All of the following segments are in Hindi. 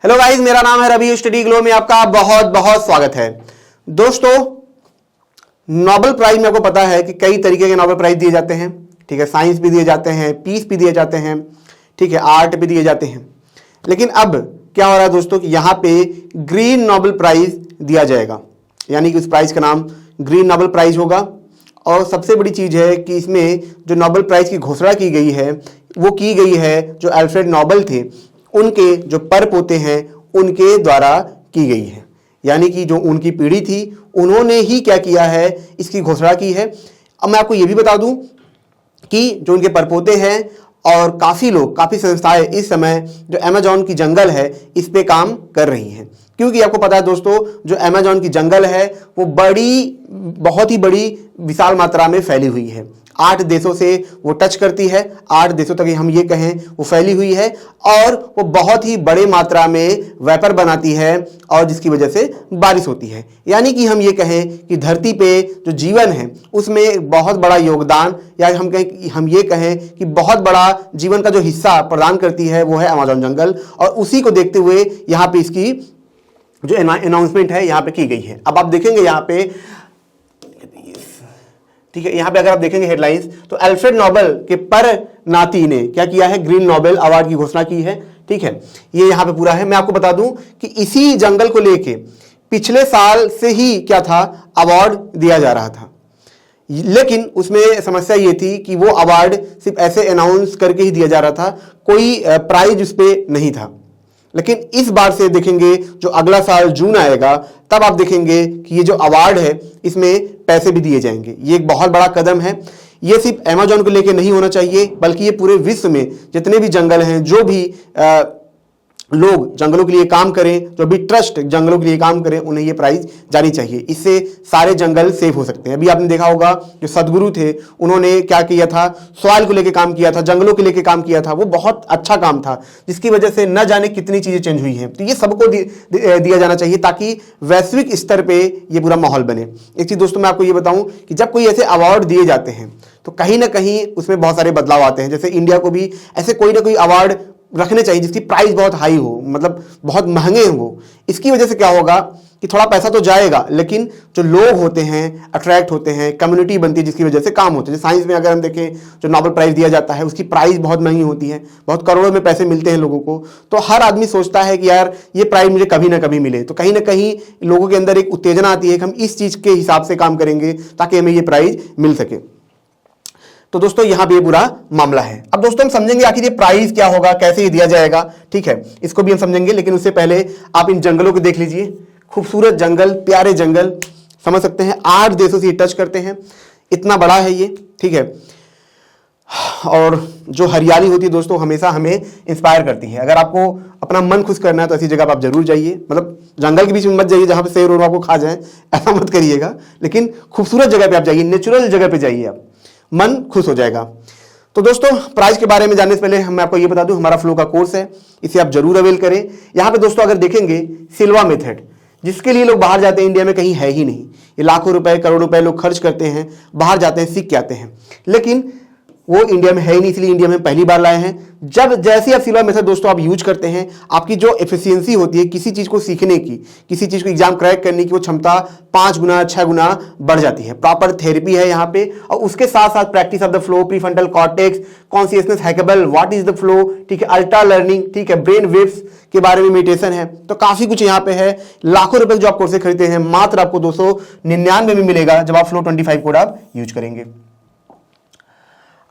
हेलो गाइस, मेरा नाम है रवि। स्टडी ग्लो में आपका बहुत बहुत स्वागत है। दोस्तों, नोबेल प्राइज में आपको पता है कि कई तरीके के नोबेल प्राइज दिए जाते हैं। ठीक है, साइंस भी दिए जाते हैं, पीस भी दिए जाते हैं, ठीक है, आर्ट भी दिए जाते हैं। लेकिन अब क्या हो रहा है दोस्तों कि यहाँ पे ग्रीन नोबेल प्राइज दिया जाएगा, यानी कि उस प्राइज का नाम ग्रीन नोबेल प्राइज होगा। और सबसे बड़ी चीज है कि इसमें जो नोबेल प्राइज की घोषणा की गई है वो की गई है जो अल्फ्रेड नोबेल थे उनके जो पर पोते हैं उनके द्वारा की गई है। यानी कि जो उनकी पीढ़ी थी उन्होंने ही क्या किया है, इसकी घोषणा की है। अब मैं आपको ये भी बता दूं कि जो उनके परपोते हैं और काफ़ी लोग, काफ़ी संस्थाएं इस समय जो अमेजॉन की जंगल है इस पे काम कर रही हैं। क्योंकि आपको पता है दोस्तों, जो अमेजॉन की जंगल है वो बहुत ही बड़ी विशाल मात्रा में फैली हुई है। 8 देशों से वो टच करती है, 8 देशों तक हम ये कहें वो फैली हुई है और वो बहुत ही बड़े मात्रा में वेपर बनाती है और जिसकी वजह से बारिश होती है। यानी कि हम ये कहें कि धरती पे जो जीवन है उसमें बहुत बड़ा योगदान, या हम ये कहें कि बहुत बड़ा जीवन का जो हिस्सा प्रदान करती है वो है अमेजॉन जंगल। और उसी को देखते हुए यहाँ पे इसकी जो अनाउंसमेंट है यहाँ पे की गई है। अब आप देखेंगे यहाँ पे, ठीक है, यहाँ पे अगर आप देखेंगे हेडलाइंस तो अल्फ्रेड नोबेल के पर नाती ने क्या किया है, ग्रीन नोबेल अवार्ड की घोषणा की है। ठीक है, ये यहाँ पे पूरा है। मैं आपको बता दूं कि इसी जंगल को लेके पिछले साल से ही क्या था, अवार्ड दिया जा रहा था। लेकिन उसमें समस्या ये थी कि वो अवार्ड सिर्फ ऐसे अनाउंस करके ही दिया जा रहा था, कोई प्राइज उस पर नहीं था। लेकिन इस बार से देखेंगे जो अगला साल जून आएगा तब आप देखेंगे कि ये जो अवार्ड है इसमें पैसे भी दिए जाएंगे। ये एक बहुत बड़ा कदम है। ये सिर्फ अमेजॉन को लेके नहीं होना चाहिए बल्कि ये पूरे विश्व में जितने भी जंगल हैं, जो भी लोग जंगलों के लिए काम करें, जो भी ट्रस्ट जंगलों के लिए काम करें, उन्हें ये प्राइज जानी चाहिए। इससे सारे जंगल सेफ हो सकते हैं। अभी आपने देखा होगा जो सदगुरु थे उन्होंने क्या किया था, सॉइल को लेकर काम किया था, जंगलों के लेकर काम किया था। वो बहुत अच्छा काम था जिसकी वजह से न जाने कितनी चीजें चेंज हुई हैं। तो ये सबको दिया जाना चाहिए ताकि वैश्विक स्तर पर ये पूरा माहौल बने। एक चीज दोस्तों मैं आपको ये बताऊं कि जब कोई ऐसे अवार्ड दिए जाते हैं तो कहीं ना कहीं उसमें बहुत सारे बदलाव आते हैं। जैसे इंडिया को भी ऐसे कोई ना कोई अवार्ड रखने चाहिए जिसकी प्राइस बहुत हाई हो, मतलब बहुत महंगे हो। इसकी वजह से क्या होगा कि थोड़ा पैसा तो जाएगा लेकिन जो लोग होते हैं अट्रैक्ट होते हैं, कम्युनिटी बनती है जिसकी वजह से काम होते हैं। साइंस में अगर हम देखें जो नोबेल प्राइज दिया जाता है उसकी प्राइस बहुत महंगी होती है, बहुत करोड़ों में पैसे मिलते हैं लोगों को। तो हर आदमी सोचता है कि यार ये प्राइज मुझे कभी ना कभी मिले। तो कहीं ना कहीं लोगों के अंदर एक उत्तेजना आती है कि हम इस चीज के हिसाब से काम करेंगे ताकि हमें ये प्राइज मिल सके। तो दोस्तों यहाँ पे ये पूरा मामला है। अब दोस्तों हम समझेंगे आखिर ये प्राइस क्या होगा, कैसे ये दिया जाएगा। ठीक है, इसको भी हम समझेंगे, लेकिन उससे पहले आप इन जंगलों को देख लीजिए। खूबसूरत जंगल, प्यारे जंगल, समझ सकते हैं 8 देशों से ये टच करते हैं, इतना बड़ा है ये। ठीक है, और जो हरियाली होती है दोस्तों हमेशा हमें इंस्पायर करती है। अगर आपको अपना मन खुश करना है तो ऐसी जगह पर आप जरूर जाइए। मतलब जंगल के बीच में मत जाइए जहां पे शेर और आपको खा जाए, ऐसा मत करिएगा। लेकिन खूबसूरत जगह पे आप जाइए, नेचुरल जगह पे जाइए, आप मन खुश हो जाएगा। तो दोस्तों प्राइस के बारे में जानने से पहले मैं आपको ये बता दूं, हमारा फ्लो का कोर्स है, इसे आप जरूर अवेल करें। यहां पे दोस्तों अगर देखेंगे सिल्वा मेथड, जिसके लिए लोग बाहर जाते हैं, इंडिया में कहीं है ही नहीं। ये लाखों रुपए, करोड़ों रुपए लोग खर्च करते हैं, बाहर जाते हैं, सीख के आते हैं, लेकिन वो इंडिया में है ही नहीं। इसलिए इंडिया में पहली बार लाए हैं। जब जैसे आप सिल्वा मेथड दोस्तों आप यूज करते हैं, आपकी जो एफिशिएंसी होती है किसी चीज को सीखने की, किसी चीज को एग्जाम क्रैक करने की, वो क्षमता 5 गुना 6 गुना बढ़ जाती है। प्रॉपर थेरेपी है यहाँ पे, और उसके साथ साथ practice of the flow, prefrontal cortex, consciousness hackable, what is the flow, ठीक है, अल्ट्रा लर्निंग, ठीक है, ब्रेन वेव्स के बारे में मेडिटेशन है। तो काफी कुछ यहाँ पे है। लाखों रुपए जो आप कोर्सेज खरीदते हैं मात्र आपको 299 में मिलेगा जब आप फ्लो 25 कोड आप यूज करेंगे।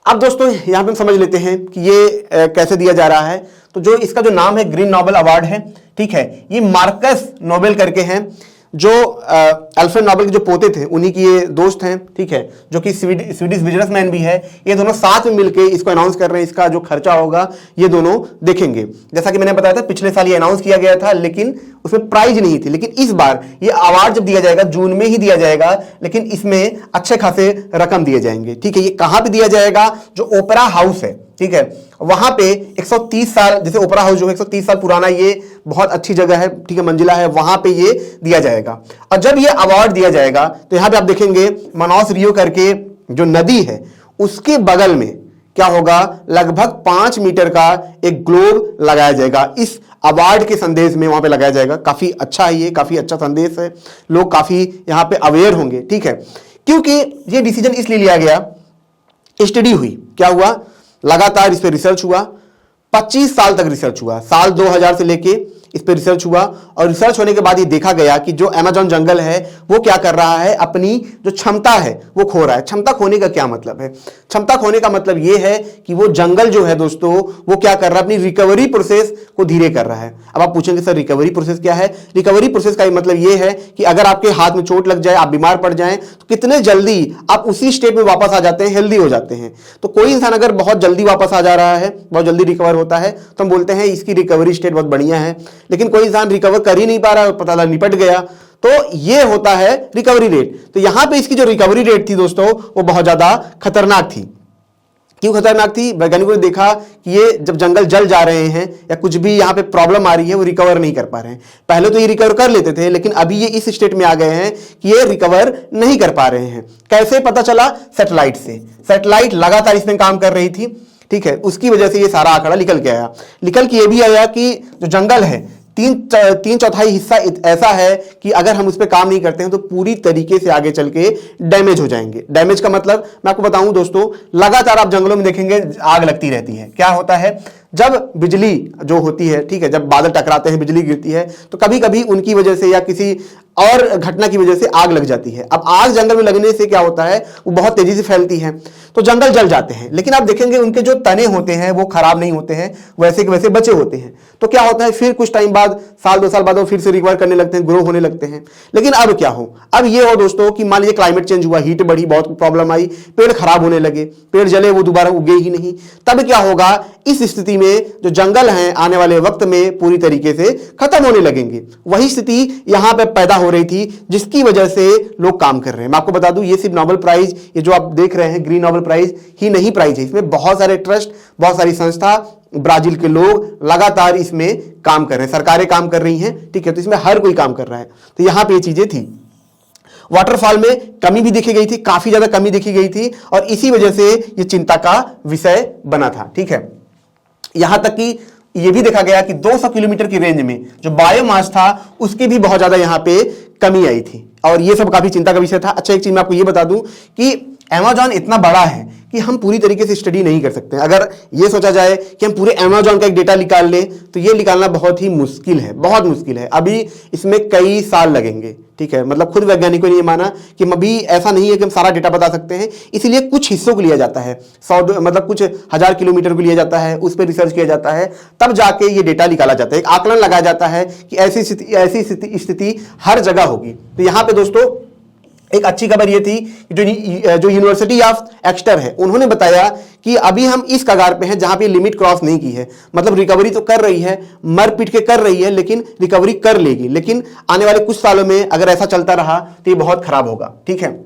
अब दोस्तों यहां पे हम समझ लेते हैं कि ये कैसे दिया जा रहा है। तो जो इसका जो नाम है ग्रीन नोबेल अवार्ड है, ठीक है, ये मार्कस नोबेल करके हैं, जो अल्फ्रेड नोबेल के जो पोते थे उन्हीं की ये दोस्त हैं, ठीक है, जो कि स्वीडिश बिजनेसमैन भी है। ये दोनों साथ में मिलकर इसको अनाउंस कर रहे हैं। इसका जो खर्चा होगा ये दोनों देखेंगे। जैसा कि मैंने बताया था पिछले साल ये अनाउंस किया गया था लेकिन उसमें प्राइज नहीं थी। लेकिन इस बार ये अवार्ड जब दिया जाएगा जून में ही दिया जाएगा, लेकिन इसमें अच्छे खासे रकम दिए जाएंगे। ठीक है, ये कहां पे दिया जाएगा, जो ओपेरा हाउस है, ठीक है, वहां पे 130 साल, जैसे ओपेरा हाउस जो 130 साल पुराना, ये बहुत अच्छी जगह है, ठीक है, मंजिला है, वहां पे ये दिया जाएगा। और जब ये अवार्ड दिया जाएगा तो यहां पे आप देखेंगे मनास रियो करके जो नदी है उसके बगल में क्या होगा, लगभग 5 मीटर का एक ग्लोब लगाया जाएगा इस अवार्ड के संदेश में वहां पे लगाया जाएगा। काफी अच्छा है, ये काफी अच्छा संदेश है, लोग काफी यहां पे अवेयर होंगे, ठीक है। क्योंकि ये डिसीजन इसलिए लिया गया, स्टडी हुई, क्या हुआ, लगातार इस पर रिसर्च हुआ, 25 साल तक रिसर्च हुआ, साल 2000 से लेके इस पर रिसर्च हुआ, और रिसर्च होने के बाद ये देखा गया कि जो अमेज़न जंगल है वो क्या कर रहा है, अपनी जो क्षमता है वो खो रहा है। क्षमता खोने का क्या मतलब है? क्षमता खोने का मतलब ये है कि वो जंगल जो है दोस्तों वो क्या कर रहा है, अपनी रिकवरी प्रोसेस को धीरे कर रहा है। अब आप पूछेंगे सर रिकवरी प्रोसेस क्या है? रिकवरी प्रोसेस का मतलब ये है कि अगर आपके हाथ में चोट लग जाए, आप बीमार पड़ जाएं, तो कितने जल्दी आप उसी स्टेट में वापस आ जाते हैं, हेल्दी हो जाते हैं। तो कोई इंसान अगर बहुत जल्दी वापस आ जा रहा है, बहुत जल्दी रिकवर होता है, तो हम बोलते हैं इसकी रिकवरी स्टेट बहुत बढ़िया है। लेकिन कोई इंसान रिकवर कर ही नहीं पा रहा, पता लगा निपट गया, तो ये होता है रिकवरी रेट। तो यहां पे इसकी जो रिकवरी रेट थी दोस्तों वो बहुत ज्यादा खतरनाक थी। क्यों खतरनाक थी? वैज्ञानिकों ने देखा कि ये जब जंगल जल जा रहे हैं या कुछ भी यहां पे प्रॉब्लम आ रही है, वो रिकवर नहीं कर पा रहे हैं। पहले तो ये रिकवर कर लेते थे, लेकिन अभी ये इस स्टेट में आ गए हैं कि ये रिकवर नहीं कर पा रहे हैं। कैसे पता चला? सैटेलाइट से। सैटेलाइट लगातार इसमें काम कर रही थी, ठीक है, उसकी वजह से ये सारा आंकड़ा निकल के आया। निकल के ये भी आया कि जो जंगल है, तीन चौथाई हिस्सा ऐसा है कि अगर हम उस पर काम नहीं करते हैं तो पूरी तरीके से आगे चल के डैमेज हो जाएंगे। डैमेज का मतलब मैं आपको बताऊं दोस्तों, लगातार आप जंगलों में देखेंगे आग लगती रहती है। क्या होता है, जब बिजली जो होती है, ठीक है, जब बादल टकराते हैं, बिजली गिरती है, तो कभी कभी उनकी वजह से या किसी और घटना की वजह से आग लग जाती है। अब आग जंगल में लगने से क्या होता है, वो बहुत तेजी से फैलती है, तो जंगल जल जाते हैं। लेकिन आप देखेंगे उनके जो तने होते हैं वो खराब नहीं होते हैं, वैसे के वैसे बचे होते हैं। तो क्या होता है, फिर कुछ टाइम बाद, साल 2 साल बाद वो फिर से रिकवर करने लगते हैं, ग्रो होने लगते हैं। लेकिन अब क्या हो, अब ये हो दोस्तों कि मान लीजिए क्लाइमेट चेंज हुआ, हीट बढ़ी, बहुत प्रॉब्लम आई, पेड़ खराब होने लगे, पेड़ जले, वो दोबारा उगे ही नहीं। तब क्या होगा, इस स्थिति में जो जंगल हैं आने वाले वक्त में पूरी तरीके से खत्म होने लगेंगे। वही स्थिति यहां पे पैदा हो रही थी जिसकी वजह से लोग काम कर रहे हैं। मैं आपको बता दूं, ये सिर्फ नोबेल प्राइज, ये जो आप देख रहे हैं ग्रीन नोबेल प्राइज ही नहीं प्राइज है, इसमें बहुत सारे ट्रस्ट, बहुत सारी संस्था, ब्राजील के लोग लगातार इसमें काम कर रहे हैं, सरकारें काम कर रही हैं, ठीक है, तो इसमें हर कोई काम कर रहा है। तो यहां पे ये चीजें थी। वाटरफॉल में कमी भी देखी गई थी, काफी ज्यादा कमी देखी गई थी, और इसी वजह से ये चिंता का विषय बना था, ठीक है। यहां तक कि यह भी देखा गया कि 200 किलोमीटर की रेंज में जो बायोमास था उसकी भी बहुत ज्यादा यहां पे कमी आई थी, और यह सब काफी चिंता का विषय था। अच्छा, एक चीज मैं आपको यह बता दूं कि अमेज़न इतना बड़ा है कि हम पूरी तरीके से स्टडी नहीं कर सकते। अगर ये सोचा जाए कि हम पूरे अमेज़न का एक डेटा निकाल लें तो ये निकालना बहुत ही मुश्किल है, बहुत मुश्किल है। अभी इसमें कई साल लगेंगे, ठीक है, मतलब खुद वैज्ञानिकों ने ये माना कि अभी ऐसा नहीं है कि हम सारा डेटा बता सकते हैं, इसीलिए कुछ हिस्सों को लिया जाता है, 100 मतलब कुछ 1000 किलोमीटर को लिया जाता है, उस पर रिसर्च किया जाता है, तब जाके ये डेटा निकाला जाता है, एक आकलन लगाया जाता है कि ऐसी स्थिति हर जगह होगी। तो यहाँ पे दोस्तों एक अच्छी खबर ये थी जो यूनिवर्सिटी ऑफ एक्स्टर है, उन्होंने बताया कि अभी हम इस कगार पे हैं जहां पे लिमिट क्रॉस नहीं की है। मतलब रिकवरी तो कर रही है, मर पीट के कर रही है, लेकिन रिकवरी कर लेगी। लेकिन आने वाले कुछ सालों में अगर ऐसा चलता रहा तो ये बहुत खराब होगा, ठीक है।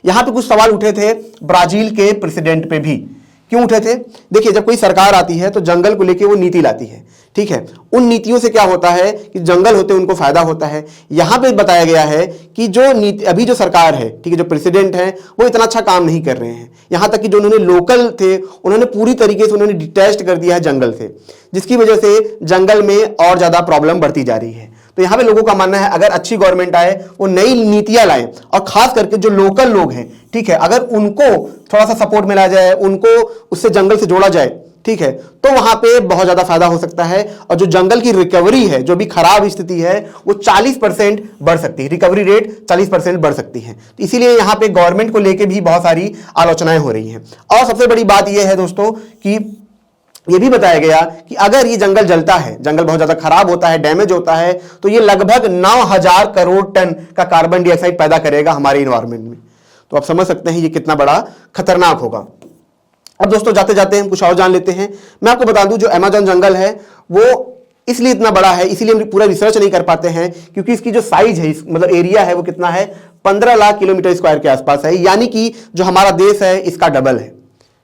यहां पे कुछ सवाल उठे थे ब्राजील के प्रेसिडेंट पे भी। क्यों उठे थे? देखिए, जब कोई सरकार आती है तो जंगल को लेके वो नीति लाती है, ठीक है। उन नीतियों से क्या होता है कि जंगल होते उनको फायदा होता है। यहां पे बताया गया है कि जो नीति अभी जो सरकार है, ठीक है, जो प्रेसिडेंट है वो इतना अच्छा काम नहीं कर रहे हैं। यहां तक कि जो उन्होंने लोकल थे उन्होंने पूरी तरीके से उन्होंने डिटैच कर दिया है जंगल से, जिसकी वजह से जंगल में और ज्यादा प्रॉब्लम बढ़ती जा रही है। तो यहां पे लोगों का मानना है अगर अच्छी गवर्नमेंट आए, वो नई नीतियां लाए, और खास करके जो लोकल लोग हैं, ठीक है, अगर उनको थोड़ा सा सपोर्ट मिला जाए, उनको उससे जंगल से जोड़ा जाए, ठीक है, तो वहां पे बहुत ज्यादा फायदा हो सकता है। और जो जंगल की रिकवरी है, जो भी खराब स्थिति है, वो 40% बढ़ सकती है, रिकवरी रेट 40% बढ़ सकती है। तो इसीलिए यहां पे गवर्नमेंट को लेके भी बहुत सारी आलोचनाएं हो रही हैं। और सबसे बड़ी बात यह है दोस्तों कि ये भी बताया गया कि अगर ये जंगल जलता है, जंगल बहुत ज्यादा खराब होता है, डैमेज होता है, तो ये लगभग 9000 करोड़ टन का कार्बन डाइऑक्साइड पैदा करेगा हमारे इन्वायरमेंट में। तो आप समझ सकते हैं ये कितना बड़ा खतरनाक होगा। अब दोस्तों जाते जाते हम कुछ और जान लेते हैं। मैं आपको बता दूं, जो अमेज़न जंगल है वो इसलिए इतना बड़ा है, इसीलिए हम पूरा रिसर्च नहीं कर पाते हैं, क्योंकि इसकी जो साइज है, मतलब एरिया है, वो कितना है, 15 लाख किलोमीटर स्क्वायर के आसपास है। यानी कि जो हमारा देश है इसका डबल है,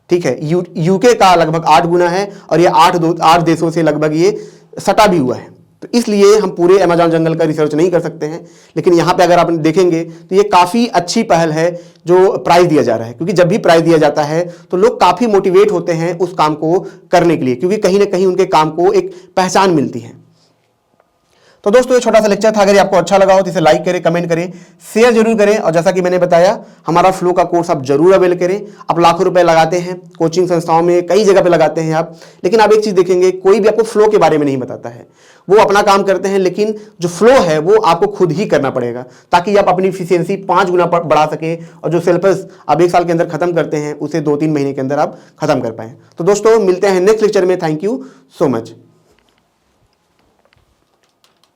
ठीक है। यूके का लगभग 8 गुना है, और ये 8 देशों से लगभग ये सटा भी हुआ है। तो इसलिए हम पूरे अमेजॉन जंगल का रिसर्च नहीं कर सकते हैं, लेकिन यहाँ पे अगर आप देखेंगे तो ये काफ़ी अच्छी पहल है जो प्राइज़ दिया जा रहा है, क्योंकि जब भी प्राइज़ दिया जाता है तो लोग काफ़ी मोटिवेट होते हैं उस काम को करने के लिए, क्योंकि कहीं ना कहीं उनके काम को एक पहचान मिलती है। तो दोस्तों ये छोटा सा लेक्चर था, अगर ये आपको अच्छा लगा हो तो इसे लाइक करें, कमेंट करें, शेयर जरूर करें, और जैसा कि मैंने बताया हमारा फ्लो का कोर्स आप जरूर अवेल करें। आप लाखों रुपए लगाते हैं कोचिंग संस्थाओं में, कई जगह पे लगाते हैं आप, लेकिन आप एक चीज देखेंगे, कोई भी आपको फ्लो के बारे में नहीं बताता है। वो अपना काम करते हैं, लेकिन जो फ्लो है वो आपको खुद ही करना पड़ेगा, ताकि आप अपनी इफिशियंसी 5 गुना बढ़ा सके, और जो सिलेबस आप 1 साल के अंदर खत्म करते हैं उसे 2-3 महीने के अंदर आप खत्म कर पाए। तो दोस्तों मिलते हैं नेक्स्ट लेक्चर में। Thank you so much.